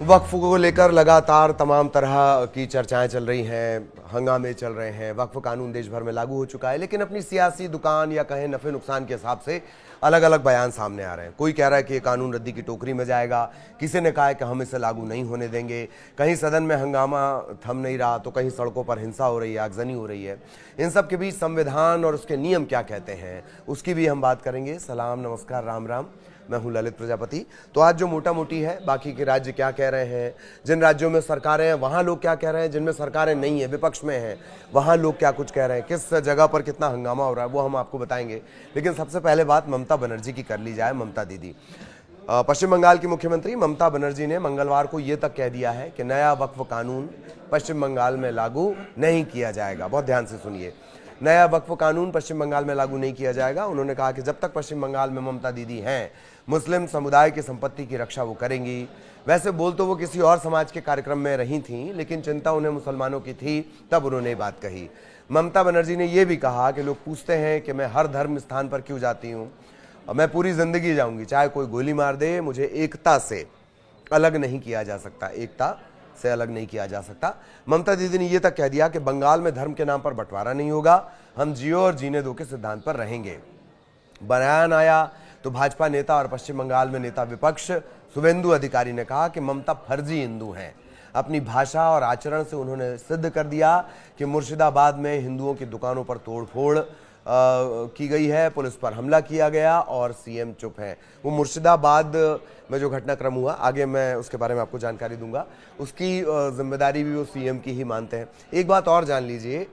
वक्फ को लेकर लगातार तमाम तरह की चर्चाएं चल रही हैं, हंगामे चल रहे हैं। वक्फ कानून देश भर में लागू हो चुका है, लेकिन अपनी सियासी दुकान या कहें नफे नुकसान के हिसाब से अलग अलग बयान सामने आ रहे हैं। कोई कह रहा है कि ये कानून रद्दी की टोकरी में जाएगा, किसी ने कहा है कि हम इसे लागू नहीं होने देंगे। कहीं सदन में हंगामा थम नहीं रहा तो कहीं सड़कों पर हिंसा हो रही है, आगजनी हो रही है। इन सब के बीच संविधान और उसके नियम क्या कहते हैं, उसकी भी हम बात करेंगे। सलाम, नमस्कार, राम राम। मैं हूं ललित प्रजापति। तो आज जो मोटा मोटी है, बाकी के राज्य क्या कह रहे हैं, जिन राज्यों में सरकारें हैं वहां लोग क्या कह रहे हैं, जिनमें सरकारें नहीं है, विपक्ष में हैं, वहां लोग क्या कुछ कह रहे हैं, किस जगह पर कितना हंगामा हो रहा है, वो हम आपको बताएंगे। लेकिन सबसे पहले बात ममता बनर्जी की कर ली जाए। ममता दीदी, पश्चिम बंगाल की मुख्यमंत्री ममता बनर्जी ने मंगलवार को ये तक कह दिया है कि नया वक्फ कानून पश्चिम बंगाल में लागू नहीं किया जाएगा। बहुत ध्यान से सुनिए, नया वक्फ कानून पश्चिम बंगाल में लागू नहीं किया जाएगा। उन्होंने कहा कि जब तक पश्चिम बंगाल में ममता दीदी हैं, मुस्लिम समुदाय की संपत्ति की रक्षा वो करेंगी। वैसे बोल तो वो किसी और समाज के कार्यक्रम में रही थीं, लेकिन चिंता उन्हें मुसलमानों की थी, तब उन्होंने ये बात कही। ममता बनर्जी ने यह भी कहा कि लोग पूछते हैं कि मैं हर धर्म स्थान पर क्यों जाती हूँ, मैं पूरी जिंदगी जाऊंगी, चाहे कोई गोली मार दे, मुझे एकता से अलग नहीं किया जा सकता, एकता से अलग नहीं किया जा सकता। ममता दीदी ने यह तक कह दिया कि बंगाल में धर्म के नाम पर बंटवारा नहीं होगा, हम जियो और जीने दो के सिद्धांत पर रहेंगे। बयान आया तो भाजपा नेता और पश्चिम बंगाल में नेता विपक्ष शुभेंदु अधिकारी ने कहा कि ममता फर्जी हिंदू हैं। अपनी भाषा और आचरण से उन्होंने सिद्ध कर दिया कि मुर्शिदाबाद में हिंदुओं की दुकानों पर तोड़फोड़ की गई है, पुलिस पर हमला किया गया और सीएम चुप है। वो मुर्शिदाबाद में जो घटनाक्रम हुआ, आगे मैं उसके बारे में आपको जानकारी दूंगा, उसकी जिम्मेदारी भी वो सीएम की ही मानते हैं। एक बात और जान लीजिए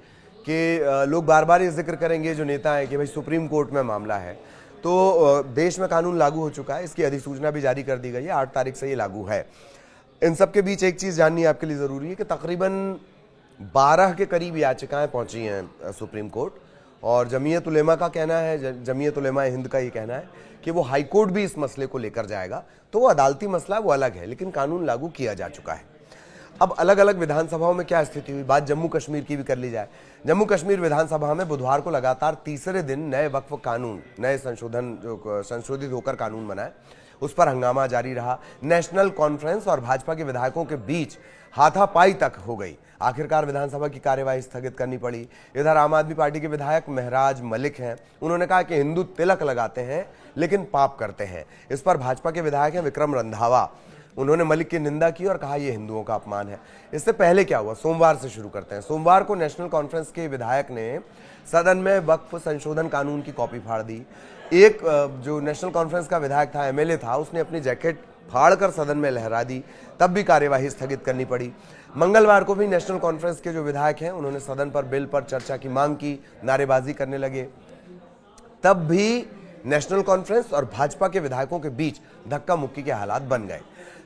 कि लोग बार बार ये जिक्र करेंगे जो नेता है कि भाई सुप्रीम कोर्ट में मामला है, तो देश में कानून लागू हो चुका है, इसकी अधिसूचना भी जारी कर दी गई है, 8 तारीख से ये लागू है। इन सब के बीच एक चीज़ जाननी आपके लिए ज़रूरी है कि तकरीबन 12 के करीब याचिकाएं पहुंची हैं सुप्रीम कोर्ट, और जमीयत उलेमा का कहना है, जमीयत उलेमा हिंद का ये कहना है कि वो हाई कोर्ट भी इस मसले को लेकर जाएगा। तो वो अदालती मसला वो अलग है, लेकिन कानून लागू किया जा चुका है। अब अलग अलग विधानसभाओं में क्या स्थिति हुई, बात जम्मू कश्मीर की भी कर ली जाए। जम्मू कश्मीर विधानसभा में बुधवार को लगातार तीसरे दिन नए वक्फ कानून, नए संशोधन जो संशोधित होकर कानून बना है, उस पर हंगामा जारी रहा। नेशनल कॉन्फ्रेंस और भाजपा के विधायकों के बीच हाथापाई तक हो गई। आखिरकार विधानसभा की कार्यवाही स्थगित करनी पड़ी। इधर आम आदमी पार्टी के विधायक महराज मलिक हैं, उन्होंने कहा कि हिंदू तिलक लगाते हैं लेकिन पाप करते हैं। इस पर भाजपा के विधायक हैं विक्रम रंधावा, उन्होंने मलिक की निंदा की और कहा यह हिंदुओं का अपमान है। इससे पहले क्या हुआ, सोमवार से शुरू करते हैं। सोमवार को नेशनल कॉन्फ्रेंस के विधायक ने सदन में वक्फ संशोधन कानून की कॉपी फाड़ दी। एक जो नेशनल कॉन्फ्रेंस का विधायक था, एमएलए था, उसने अपनी जैकेट फाड़कर सदन में लहरा दी, तब भी कार्यवाही स्थगित करनी पड़ी। मंगलवार को भी नेशनल कॉन्फ्रेंस के जो विधायक हैं, उन्होंने सदन पर बिल पर चर्चा की मांग की, नारेबाजी करने लगे, तब भी नेशनल कॉन्फ्रेंस और भाजपा के विधायकों के बीच धक्का मुक्की के हालात बन गए।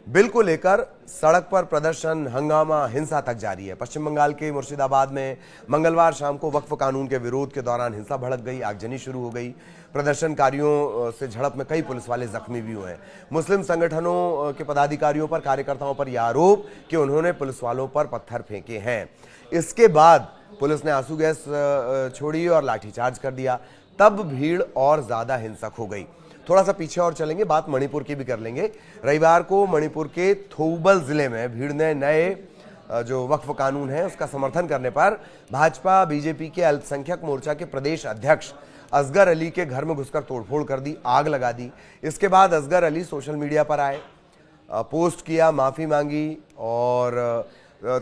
बिल को लेकर सड़क पर प्रदर्शन, हंगामा, हिंसा तक जारी है। पश्चिम बंगाल के मुर्शिदाबाद में मंगलवार शाम को वक्फ कानून के विरोध के दौरान हिंसा भड़क गई, आगजनी शुरू हो गई। प्रदर्शनकारियों से झड़प में कई पुलिस वाले जख्मी भी हुए हैं। मुस्लिम संगठनों के पदाधिकारियों पर, कार्यकर्ताओं पर यह आरोप कि उन्होंने पुलिस वालों पर पत्थर फेंके हैं। इसके बाद पुलिस ने आंसू गैस छोड़ी और लाठीचार्ज कर दिया, तब भीड़ और ज्यादा हिंसक हो गई। थोड़ा सा पीछे और चलेंगे, बात मणिपुर की भी कर लेंगे। रविवार को मणिपुर के थौबल जिले में भीड़ ने नए जो वक्फ कानून है उसका समर्थन करने पर भाजपा बीजेपी के अल्पसंख्यक मोर्चा के प्रदेश अध्यक्ष असगर अली के घर में घुसकर तोड़फोड़ कर दी, आग लगा दी। इसके बाद असगर अली सोशल मीडिया पर आए, पोस्ट किया, माफी मांगी, और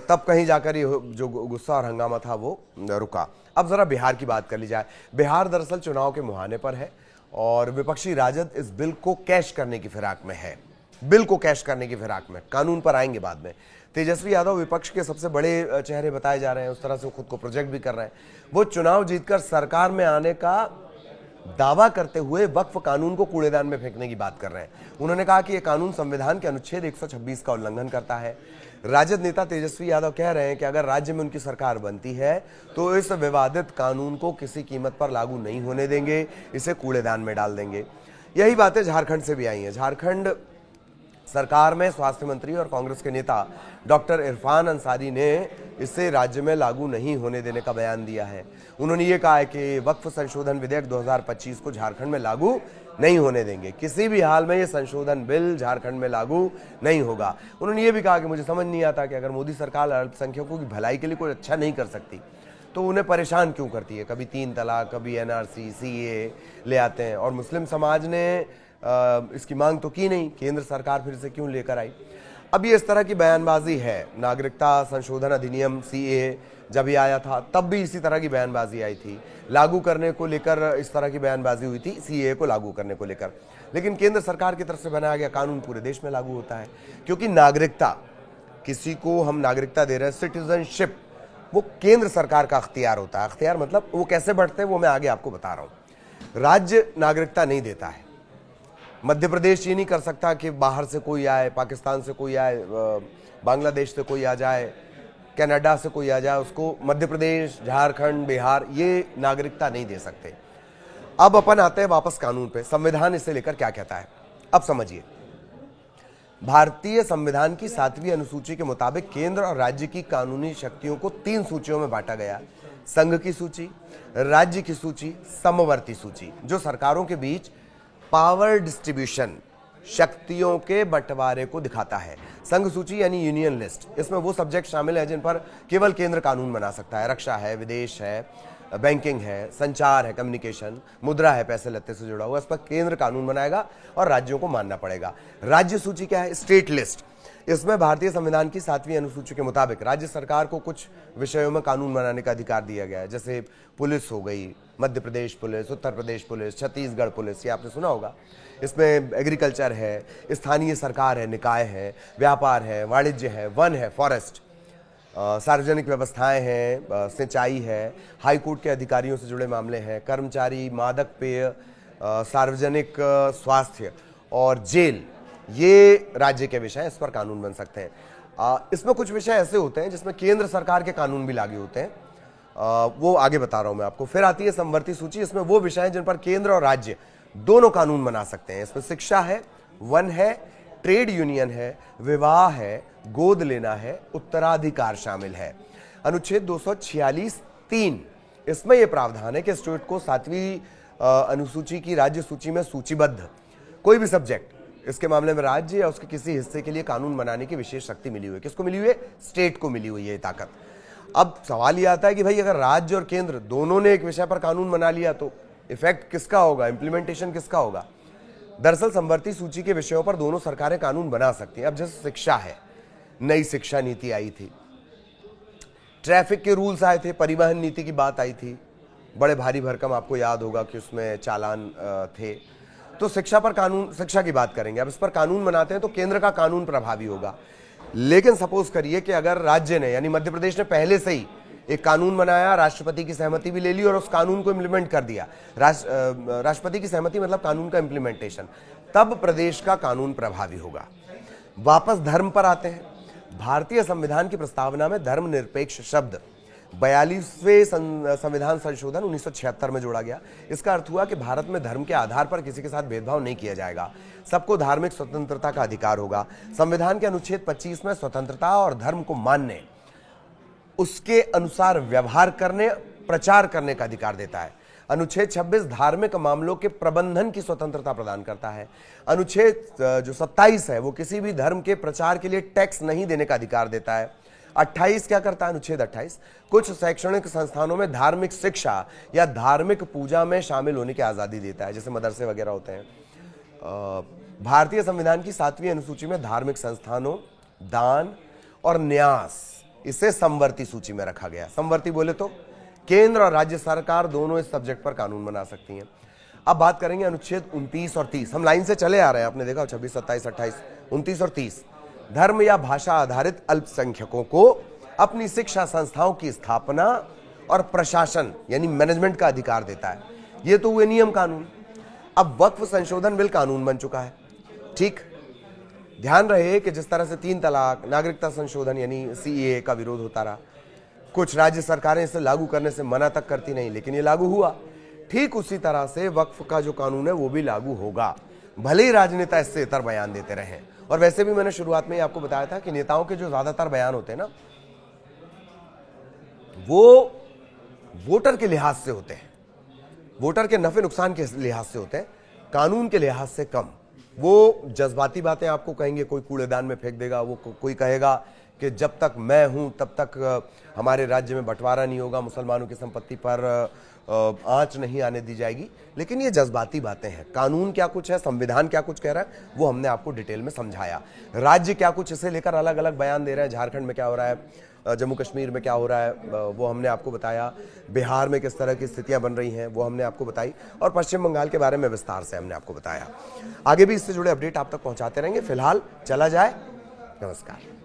तब कहीं जाकर ये जो गुस्सा और हंगामा था वो रुका। अब जरा बिहार की बात कर ली जाए। बिहार दरअसल चुनाव के मुहाने पर है और विपक्षी राजद इस बिल को कैश करने की फिराक में है, बिल को कैश करने की फिराक में। कानून पर आएंगे बाद में। तेजस्वी यादव विपक्ष के सबसे बड़े चेहरे बताए जा रहे हैं, उस तरह से खुद को प्रोजेक्ट भी कर रहे हैं। वो चुनाव जीतकर सरकार में आने का दावा करते हुए वक्फ कानून को कूड़ेदान में फेंकने की बात कर रहे हैं। उन्होंने कहा कि यह कानून संविधान के अनुच्छेद 126 का उल्लंघन करता है। राजद नेता तेजस्वी यादव कह रहे हैं कि अगर राज्य में उनकी सरकार बनती है तो इस विवादित कानून को किसी कीमत पर लागू नहीं होने देंगे, इसे कूड़ेदान में डाल देंगे। यही बातें झारखंड से भी आई हैं। झारखंड सरकार में स्वास्थ्य मंत्री और कांग्रेस के नेता डॉक्टर इरफान अंसारी ने इसे राज्य में लागू नहीं होने देने का बयान दिया है। उन्होंने ये कहा है कि वक्फ संशोधन विधेयक 2025 को झारखंड में लागू नहीं होने देंगे, किसी भी हाल में ये संशोधन बिल झारखंड में लागू नहीं होगा। उन्होंने ये भी कहा कि मुझे समझ नहीं आता कि अगर मोदी सरकार अल्पसंख्यकों की भलाई के लिए कोई अच्छा नहीं कर सकती तो उन्हें परेशान क्यों करती है। कभी 3 तलाक, कभी NRC, CAA ले आते हैं, और मुस्लिम समाज ने इसकी मांग तो की नहीं, केंद्र सरकार फिर से क्यों लेकर आई। अब ये इस तरह की बयानबाजी है। नागरिकता संशोधन अधिनियम CAA जब ये आया था तब भी इसी तरह की बयानबाजी आई थी, लागू करने को लेकर इस तरह की बयानबाजी हुई थी, CAA को लागू करने को लेकर। लेकिन केंद्र सरकार की तरफ से बनाया गया कानून पूरे देश में लागू होता है, क्योंकि नागरिकता, किसी को हम नागरिकता दे रहे हैं, सिटीजनशिप, वो केंद्र सरकार का अख्तियार होता है। अख्तियार मतलब वो कैसे बढ़ते हैं वो मैं आगे आपको बता रहा हूँ। राज्य नागरिकता नहीं देता है। मध्य प्रदेश ये नहीं कर सकता कि बाहर से कोई आए, पाकिस्तान से कोई आए, बांग्लादेश से कोई आ जाए, कनाडा से कोई आ जाए, उसको मध्य प्रदेश, झारखंड, बिहार ये नागरिकता नहीं दे सकते। अब अपन आते हैं वापस कानून पे। संविधान इसे लेकर क्या कहता है, अब समझिए। भारतीय संविधान की 7वीं अनुसूची के मुताबिक केंद्र और राज्य की कानूनी शक्तियों को 3 सूचियों में बांटा गया। संघ की सूची, राज्य की सूची, समवर्ती सूची, जो सरकारों के बीच पावर डिस्ट्रीब्यूशन, शक्तियों के बंटवारे को दिखाता है। संघ सूची यानी यूनियन लिस्ट, इसमें वो सब्जेक्ट शामिल है जिन पर केवल केंद्र कानून बना सकता है। रक्षा है, विदेश है, बैंकिंग है, संचार है, कम्युनिकेशन, मुद्रा है, पैसे लत्ते से जुड़ा हुआ, इस पर केंद्र कानून बनाएगा और राज्यों को मानना पड़ेगा। राज्य सूची क्या है, स्टेट लिस्ट। इसमें भारतीय संविधान की 7वीं अनुसूची के मुताबिक राज्य सरकार को कुछ विषयों में कानून बनाने का अधिकार दिया गया है, जैसे पुलिस हो गई, Madhya Pradesh police, Uttar Pradesh police, Chhattisgarh police, ये आपने सुना होगा। इसमें एग्रीकल्चर है, स्थानीय सरकार है, निकाय है, व्यापार है, वाणिज्य है, वन है, फॉरेस्ट, सार्वजनिक व्यवस्थाएं हैं, सिंचाई है, हाईकोर्ट के अधिकारियों से जुड़े मामले हैं, कर्मचारी, मादक पेय, सार्वजनिक स्वास्थ्य और जेल, ये राज्य के विषय, इस पर कानून बन सकते हैं। इसमें कुछ विषय ऐसे होते हैं जिसमें केंद्र सरकार के कानून भी लागू होते हैं, वो आगे बता रहा हूं मैं आपको। फिर आती है समवर्ती सूची, इसमें वो विषय हैं जिन पर केंद्र और राज्य दोनों कानून बना सकते हैं। इसमें शिक्षा है, वन है, ट्रेड यूनियन है, विवाह है, गोद लेना है, उत्तराधिकार शामिल है। अनुच्छेद 246(3) इसमें यह प्रावधान है कि स्टेट को 7वीं अनुसूची की राज्य सूची में सूचीबद्ध कोई भी सब्जेक्ट, इसके मामले में राज्य या उसके किसी हिस्से के लिए कानून बनाने की विशेष शक्ति मिली हुई है। किसको मिली हुई है, स्टेट को मिली हुई है ये ताकत। अब सवाल ये आता है कि भाई अगर राज्य और केंद्र दोनों ने एक विषय पर कानून बना लिया तो इफेक्ट किसका होगा, इंप्लीमेंटेशन किसका होगा। दरअसल समवर्ती सूची के विषयों पर दोनों सरकारें कानून बना सकती हैं। अब जैसे शिक्षा है, नई शिक्षा नीति आई थी, ट्रैफिक के रूल्स आए थे, परिवहन नीति की बात आई थी, बड़े भारी भरकम, आपको याद होगा कि उसमें चालान थे। तो शिक्षा पर कानून, शिक्षा की बात करेंगे। अब इस पर कानून बनाते हैं तो केंद्र का कानून प्रभावी होगा। लेकिन सपोज करिए कि अगर राज्य ने यानी मध्य प्रदेश ने पहले से ही एक कानून बनाया, राष्ट्रपति की सहमति भी ले ली और उस कानून को इम्प्लीमेंट कर दिया। राष्ट्रपति की सहमति मतलब कानून का इम्प्लीमेंटेशन, तब प्रदेश का कानून प्रभावी होगा। वापस धर्म पर आते हैं। भारतीय संविधान की प्रस्तावना में धर्मनिरपेक्ष शब्द 42वें संविधान संशोधन 1976 में जोड़ा गया। इसका अर्थ हुआ कि भारत में धर्म के आधार पर किसी के साथ भेदभाव नहीं किया जाएगा, सबको धार्मिक स्वतंत्रता का अधिकार होगा। संविधान के अनुच्छेद 25 में स्वतंत्रता और धर्म को मानने, उसके अनुसार व्यवहार करने, प्रचार करने का अधिकार देता है। अनुच्छेद 26 धार्मिक मामलों के प्रबंधन की स्वतंत्रता प्रदान करता है। अनुच्छेद जो 27 है वो किसी भी धर्म के प्रचार के लिए टैक्स नहीं देने का अधिकार देता है। 28 क्या करता है, अनुच्छेद 28 कुछ शैक्षणिक संस्थानों में धार्मिक शिक्षा या धार्मिक पूजा में शामिल होने की आज़ादी देता है, जैसे मदरसे वगैरह होते हैं। भारतीय संविधान की 7वीं अनुसूची में धार्मिक संस्थानों, दान और न्यास, इसे समवर्ती सूची में रखा गया। समवर्ती बोले तो केंद्र और राज्य सरकार दोनों इस सब्जेक्ट पर कानून बना सकती हैं। अब बात करेंगे अनुच्छेद 29 और 30। हम लाइन से चले आ रहे हैं, आपने देखा 26, 27, 28, 29 और 30। धर्म या भाषा आधारित अल्पसंख्यकों को अपनी शिक्षा संस्थाओं की स्थापना और प्रशासन यानी मैनेजमेंट का अधिकार देता है। ये तो हुए नियम कानून। अब वक्फ संशोधन बिल कानून बन चुका है, ठीक। ध्यान रहे कि जिस तरह से 3 तलाक, नागरिकता संशोधन यानी CAA का विरोध होता रहा, कुछ राज्य सरकारें इसे लागू करने से मना तक करती नहीं, लेकिन ये लागू हुआ। ठीक उसी तरह से वक्फ का जो कानून है वो भी लागू होगा। भले ही राजनेता इससे इतर बयान देते रहे। और वैसे भी मैंने शुरुआत में ही आपको बताया था कि नेताओं के जो ज्यादातर बयान होते हैं ना, वो वोटर के लिहाज से होते हैं, वोटर के नफे नुकसान के लिहाज से होते हैं, कानून के लिहाज से कम। वो जज्बाती बातें आपको कहेंगे, कोई कूड़ेदान में फेंक देगा, वो कोई कहेगा कि जब तक मैं हूं तब तक हमारे राज्य में बंटवारा नहीं होगा, मुसलमानों की संपत्ति पर आंच नहीं आने दी जाएगी। लेकिन ये जज्बाती बातें हैं। कानून क्या कुछ है, संविधान क्या कुछ कह रहा है, वो हमने आपको डिटेल में समझाया। राज्य क्या कुछ इसे लेकर अलग अलग बयान दे रहे हैं, झारखंड में क्या हो रहा है, जम्मू कश्मीर में क्या हो रहा है, वो हमने आपको बताया। बिहार में किस तरह की स्थितियां बन रही हैं, वो हमने आपको बताई। और पश्चिम बंगाल के बारे में विस्तार से हमने आपको बताया। आगे भी इससे जुड़े अपडेट आप तक पहुंचाते रहेंगे। फिलहाल चला जाए, नमस्कार।